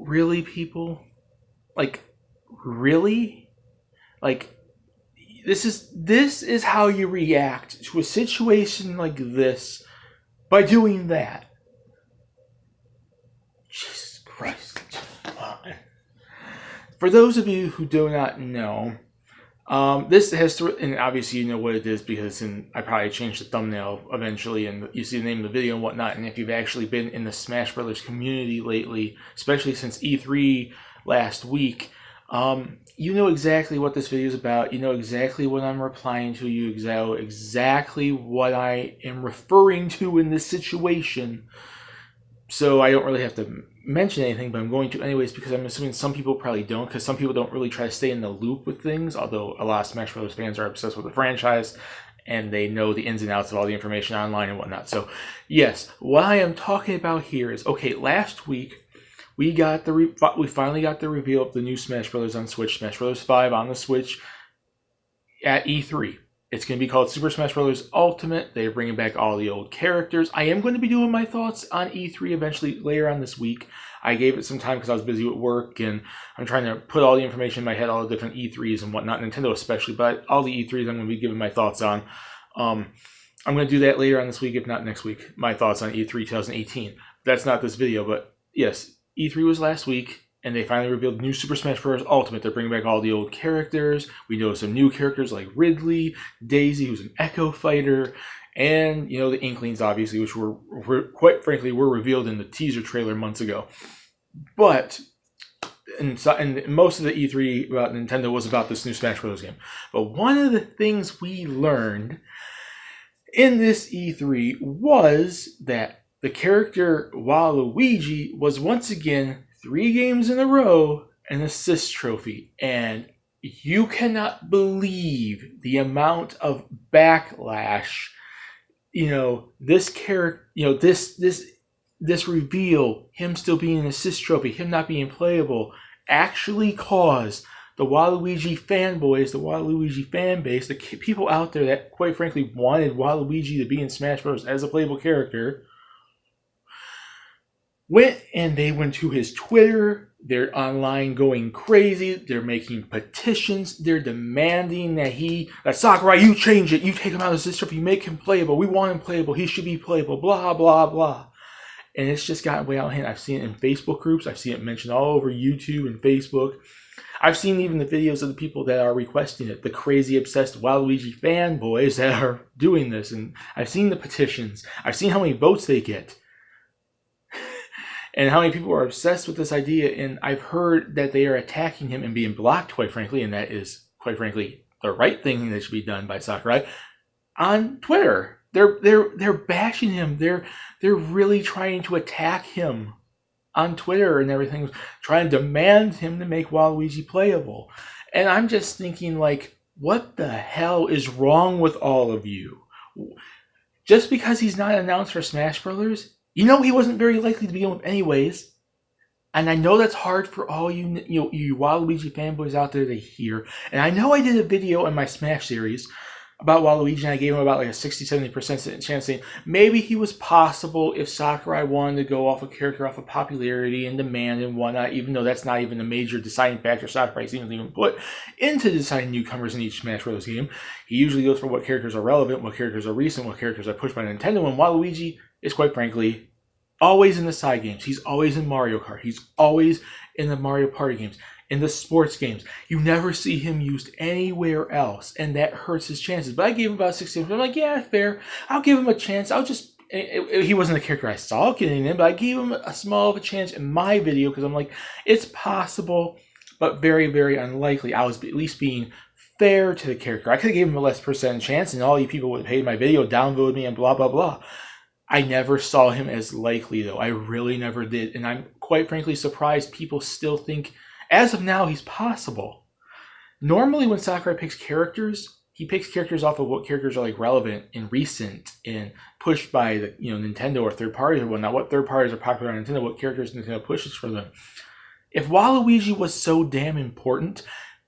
really, people? Like, really? Like, this is how you react to a situation like this by doing that. Jesus Christ. For those of you who do not know, this has to, and obviously you know what it is because I probably changed the thumbnail eventually, and you see the name of the video and whatnot. And if you've actually been in the Smash Brothers community lately, especially since E3 last week, you know exactly what this video is about. You know exactly what I'm replying to. You know exactly what I am referring to in this situation. So I don't really have to mention anything, but I'm going to anyways because I'm assuming some people probably don't, because some people don't really try to stay in the loop with things, although a lot of Smash Bros. Fans are obsessed with the franchise and they know the ins and outs of all the information online and whatnot. So yes, what I am talking about here is, okay, last week we finally got the reveal of the new Smash Bros. On Switch, Smash Bros. 5 on the Switch at E3. It's going to be called Super Smash Bros. Ultimate. They're bringing back all the old characters. I am going to be doing my thoughts on E3 eventually later on this week. I gave it some time because I was busy with work, and I'm trying to put all the information in my head, all the different E3s and whatnot, Nintendo especially, but all the E3s I'm going to be giving my thoughts on. I'm going to do that later on this week, if not next week, my thoughts on E3 2018. That's not this video, but yes, E3 was last week. And they finally revealed new Super Smash Bros. Ultimate. They're bringing back all the old characters. We know some new characters like Ridley, Daisy, who's an Echo Fighter, and, you know, the Inklings, obviously, which were quite frankly, were revealed in the teaser trailer months ago. But, and most of the E3 about Nintendo was about this new Smash Bros. Game. But one of the things we learned in this E3 was that the character Waluigi was once again 3 games in a row an assist trophy, and you cannot believe the amount of backlash, you know, this character, you know, this reveal, him still being an assist trophy, him not being playable, actually caused the Waluigi fanboys, the Waluigi fan base, the people out there that quite frankly wanted Waluigi to be in Smash Bros. As a playable character, went to his Twitter. They're online going crazy. They're making petitions. They're demanding that Sakurai, you change it. You take him out of this stuff. You make him playable. We want him playable. He should be playable. Blah, blah, blah. And it's just gotten way out of hand. I've seen it in Facebook groups. I've seen it mentioned all over YouTube and Facebook. I've seen even the videos of the people that are requesting it, the crazy obsessed Waluigi fanboys that are doing this. And I've seen the petitions. I've seen how many votes they get. And how many people are obsessed with this idea, and I've heard that they are attacking him and being blocked, quite frankly, and that is, quite frankly, the right thing that should be done by Sakurai on Twitter. They're bashing him. They're really trying to attack him on Twitter and everything, trying to demand him to make Waluigi playable. And I'm just thinking, like, what the hell is wrong with all of you? Just because he's not announced for Smash Brothers, you know he wasn't very likely to begin with anyways. And I know that's hard for all you Waluigi fanboys out there to hear. And I know I did a video in my Smash series about Waluigi, and I gave him about like a 60-70% chance saying maybe he was possible if Sakurai wanted to go off a character off of popularity and demand and whatnot, even though that's not even a major deciding factor Sakurai seems to even put into deciding newcomers in each Smash Bros. Game. He usually goes for what characters are relevant, what characters are recent, what characters are pushed by Nintendo, and Waluigi is quite frankly always in the side games. He's always in Mario Kart. He's always in the Mario Party games, in the sports games. You never see him used anywhere else, and that hurts his chances. But I gave him about 60. I'm like, yeah, fair. I'll give him a chance. He wasn't the character I saw getting in, but I gave him a small of a chance in my video because I'm like, it's possible, but very, very unlikely. I was at least being fair to the character. I could have given him a less % chance, and all you people would have hated my video, downvoted me, and blah, blah, blah. I never saw him as likely, though. I really never did. And I'm quite frankly surprised people still think, as of now, he's possible. Normally, when Sakurai picks characters, he picks characters off of what characters are like relevant and recent and pushed by the Nintendo or third parties or whatnot. What third parties are popular on Nintendo? What characters Nintendo pushes for them? If Waluigi was so damn important,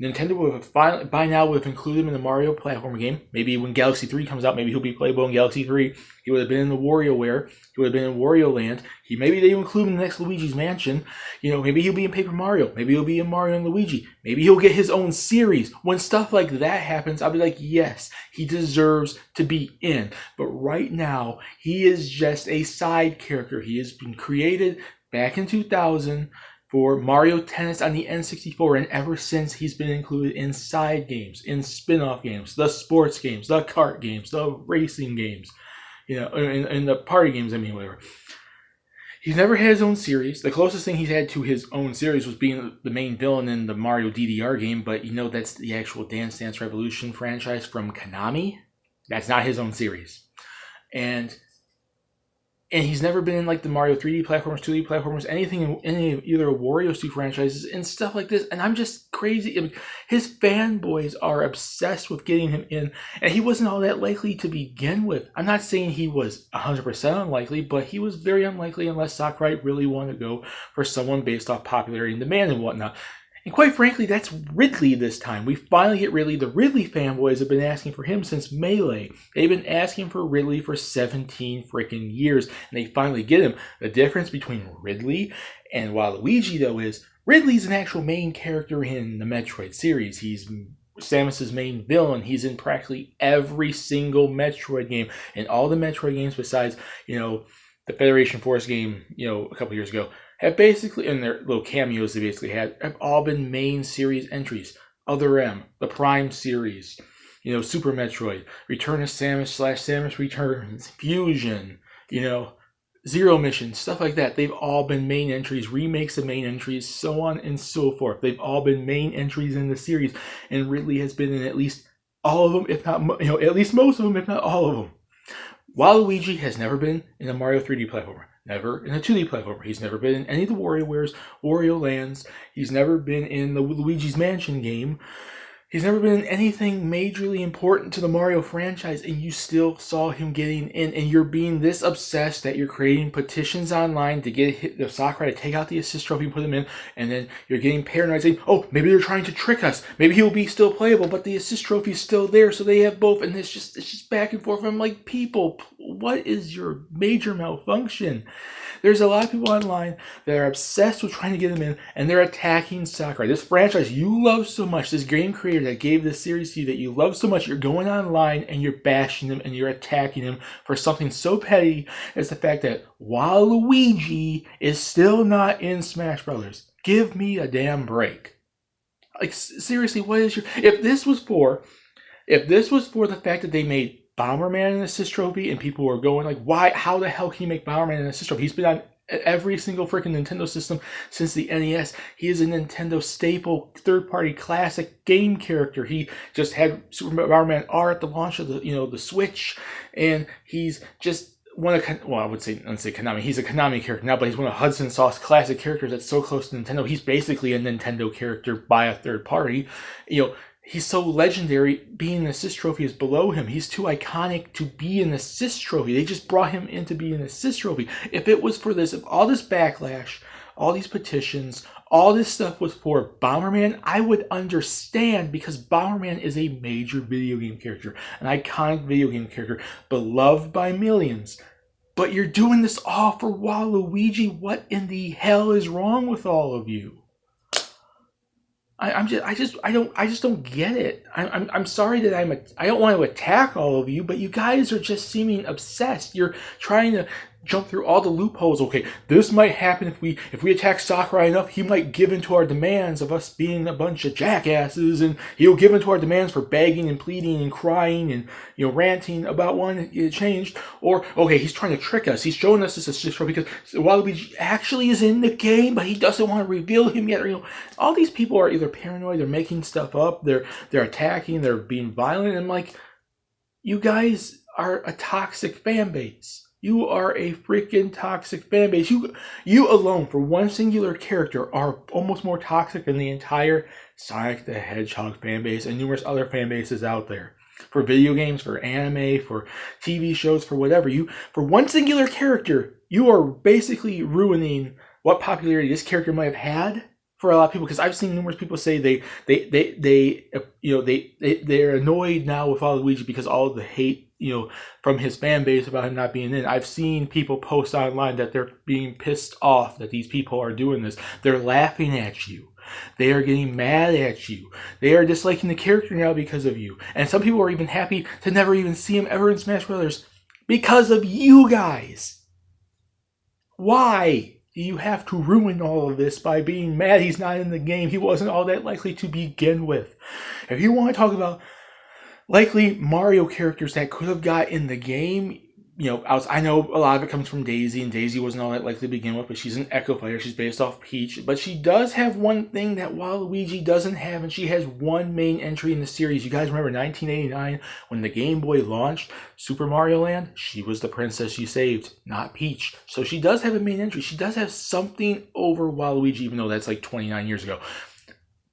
Nintendo would have finally, by now, would have included him in the Mario platform game. Maybe when Galaxy 3 comes out, maybe he'll be playable in Galaxy 3. He would have been in the WarioWare. He would have been in Wario Land. Maybe they include him in the next Luigi's Mansion. Maybe he'll be in Paper Mario. Maybe he'll be in Mario and Luigi. Maybe he'll get his own series. When stuff like that happens, I'll be like, yes, he deserves to be in. But right now, he is just a side character. He has been created back in 2000 for Mario Tennis on the N64, and ever since he's been included in side games, in spin-off games, the sports games, the kart games, the racing games, in the party games, whatever. He's never had his own series. The closest thing he's had to his own series was being the main villain in the Mario DDR game, but that's the actual Dance Dance Revolution franchise from Konami. That's not his own series. And he's never been in like the Mario 3D platformers, 2D platformers, anything in any of either of Wario's 2 franchises and stuff like this. And I'm just crazy. His fanboys are obsessed with getting him in. And he wasn't all that likely to begin with. I'm not saying he was 100% unlikely, but he was very unlikely unless Sakurai really wanted to go for someone based off popularity and demand and whatnot. And quite frankly, that's Ridley this time. We finally get Ridley. The Ridley fanboys have been asking for him since Melee. They've been asking for Ridley for 17 freaking years, and they finally get him. The difference between Ridley and Waluigi, though, is Ridley's an actual main character in the Metroid series. He's Samus's main villain. He's in practically every single Metroid game, and all the Metroid games besides, the Federation Force game, a couple years ago, have basically, in their little cameos they basically have all been main series entries. Other M, the Prime series, Super Metroid, Return of Samus / Samus Returns, Fusion, Zero Mission, stuff like that. They've all been main entries, remakes of main entries, so on and so forth. They've all been main entries in the series, and Ridley has been in at least all of them, if not, at least most of them, if not all of them. Waluigi has never been in a Mario 3D platformer. Never in a 2D platformer. He's never been in any of the WarioWares, Wario Lands. He's never been in the Luigi's Mansion game. He's never been in anything majorly important to the Mario franchise, and you still saw him getting in, and you're being this obsessed that you're creating petitions online to get the Sakurai to take out the assist trophy and put him in, and then you're getting paranoid saying, oh, maybe they're trying to trick us. Maybe he'll be still playable, but the assist trophy's still there, so they have both, and it's just back and forth. I'm like, people, what is your major malfunction? There's a lot of people online that are obsessed with trying to get him in, and they're attacking Sakurai. This franchise you love so much, this game creator that gave this series to you that you love so much, you're going online and you're bashing him and you're attacking him for something so petty as the fact that Waluigi is still not in Smash Brothers. Give me a damn break. Like, seriously, what is your... If this was for the fact that they made Bomberman an assist trophy and people were going like, why, how the hell can you make Bomberman an assist trophy? He's been on every single freaking Nintendo system since the NES. He is a Nintendo staple third-party classic game character. He just had Super Bomberman R at the launch of the Switch, and he's just one of, well, I would say Konami. He's a Konami character now, but he's one of Hudson Soft's classic characters that's so close to Nintendo. He's basically a Nintendo character by a third party. He's so legendary, being an assist trophy is below him. He's too iconic to be an assist trophy. They just brought him in to be an assist trophy. If it was for this, if all this backlash, all these petitions, all this stuff was for Bomberman, I would understand, because Bomberman is a major video game character, an iconic video game character, beloved by millions. But you're doing this all for Waluigi. What in the hell is wrong with all of you? I just don't get it. I'm sorry that I don't want to attack all of you, but you guys are just seeming obsessed. You're trying to jump through all the loopholes. Okay, this might happen if we attack Sakurai enough. He might give in to our demands of us being a bunch of jackasses, and he'll give in to our demands for begging and pleading and crying and ranting about wanting it changed. Or okay, he's trying to trick us. He's showing us this assist trophy because Waluigi actually is in the game, but he doesn't want to reveal him yet. All these people are either paranoid, they're making stuff up, they're attacking, they're being violent. And I'm like, you guys are a toxic fan base. You are a freaking toxic fan base. You alone, for one singular character, are almost more toxic than the entire Sonic the Hedgehog fan base and numerous other fan bases out there. For video games, for anime, for TV shows, for whatever. For one singular character, you are basically ruining what popularity this character might have had for a lot of people, because I've seen numerous people say they're annoyed now with Waluigi because all of the hate, from his fan base about him not being in. I've seen people post online that they're being pissed off that these people are doing this. They're laughing at you. They are getting mad at you. They are disliking the character now because of you. And some people are even happy to never even see him ever in Smash Brothers because of you guys. Why do you have to ruin all of this by being mad he's not in the game? He wasn't all that likely to begin with. If you want to talk about likely Mario characters that could have got in the game, I know a lot of it comes from Daisy, and Daisy wasn't all that likely to begin with, but she's an Echo Fighter. She's based off Peach, but she does have one thing that Waluigi doesn't have, and she has one main entry in the series. You guys remember 1989 when the Game Boy launched Super Mario Land? She was the princess you saved, not Peach. So she does have a main entry. She does have something over Waluigi, even though that's like 29 years ago.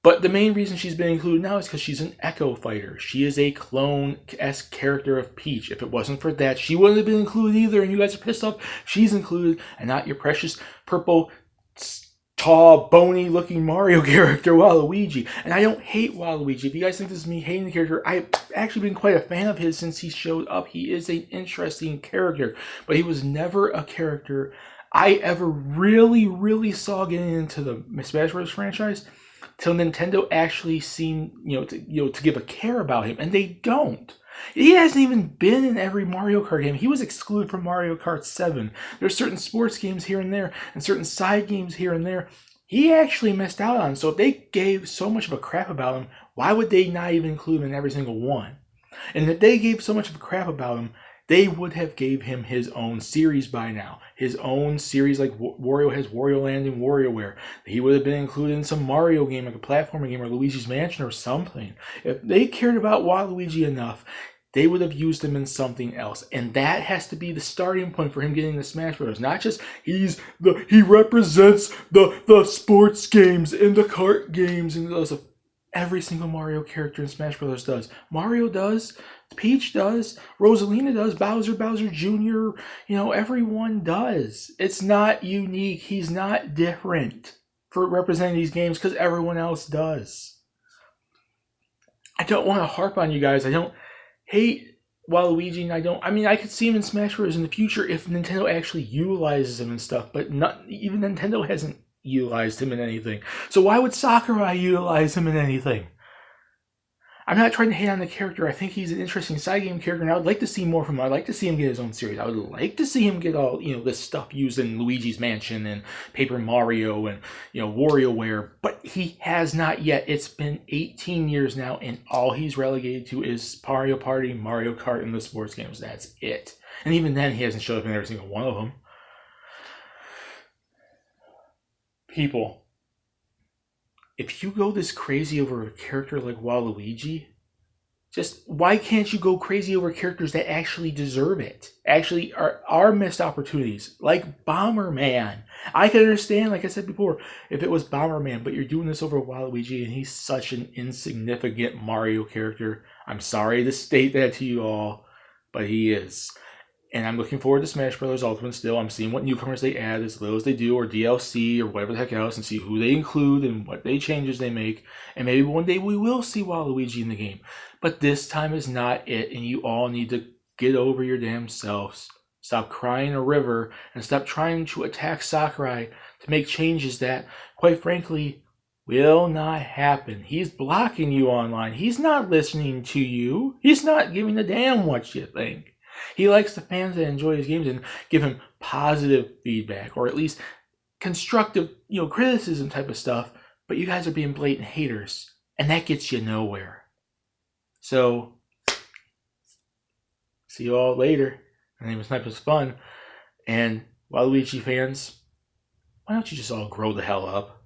But the main reason she's been included now is because she's an Echo Fighter. She is a clone-esque character of Peach. If it wasn't for that, she wouldn't have been included either, and you guys are pissed off. She's included, and not your precious purple, tall, bony-looking Mario character, Waluigi. And I don't hate Waluigi. If you guys think this is me hating the character, I've actually been quite a fan of his since he showed up. He is an interesting character, but he was never a character I ever really, really saw getting into the Smash Bros. Franchise till Nintendo actually seemed, to give a care about him, and they don't. He hasn't even been in every Mario Kart game. He was excluded from Mario Kart 7. There's certain sports games here and there, and certain side games here and there he actually missed out on. So if they gave so much of a crap about him, why would they not even include him in every single one? And if they gave so much of a crap about him, they would have gave him his own series by now. His own series like Wario has Wario Land and WarioWare. He would have been included in some Mario game, like a platformer game or Luigi's Mansion or something. If they cared about Waluigi enough, they would have used him in something else. And that has to be the starting point for him getting the Smash Bros. Not just he represents the sports games and the kart games and those. Every single Mario character in Smash Bros. Does. Mario does. Peach does. Rosalina does. Bowser Jr. Everyone does. It's not unique. He's not different for representing these games because everyone else does. I don't want to harp on you guys. I don't hate Waluigi, and I could see him in Smash Bros. In the future if Nintendo actually utilizes him and stuff, but not even Nintendo hasn't utilized him in anything. So why would Sakurai utilize him in anything? I'm not trying to hate on the character. I think he's an interesting side game character, and I would like to see more from him. I'd like to see him get his own series. I would like to see him get all, this stuff used in Luigi's Mansion and Paper Mario and, WarioWare, but he has not yet. It's been 18 years now, and all he's relegated to is Mario Party, Mario Kart, and the sports games. That's it. And even then, he hasn't showed up in every single one of them. People, if you go this crazy over a character like Waluigi, just why can't you go crazy over characters that actually deserve it? Actually are missed opportunities, like Bomberman. I can understand, like I said before, if it was Bomberman, but you're doing this over Waluigi and he's such an insignificant Mario character. I'm sorry to state that to you all, but he is. And I'm looking forward to Smash Bros. Ultimate still. I'm seeing what newcomers they add, as little as they do, or DLC, or whatever the heck else, and see who they include and what changes they make. And maybe one day we will see Waluigi in the game. But this time is not it, and you all need to get over your damn selves. Stop crying a river, and stop trying to attack Sakurai to make changes that, quite frankly, will not happen. He's blocking you online. He's not listening to you. He's not giving a damn what you think. He likes the fans that enjoy his games and give him positive feedback, or at least constructive, criticism type of stuff. But you guys are being blatant haters, and that gets you nowhere. So, see you all later. My name is Snipers Fun, and Waluigi fans, why don't you just all grow the hell up?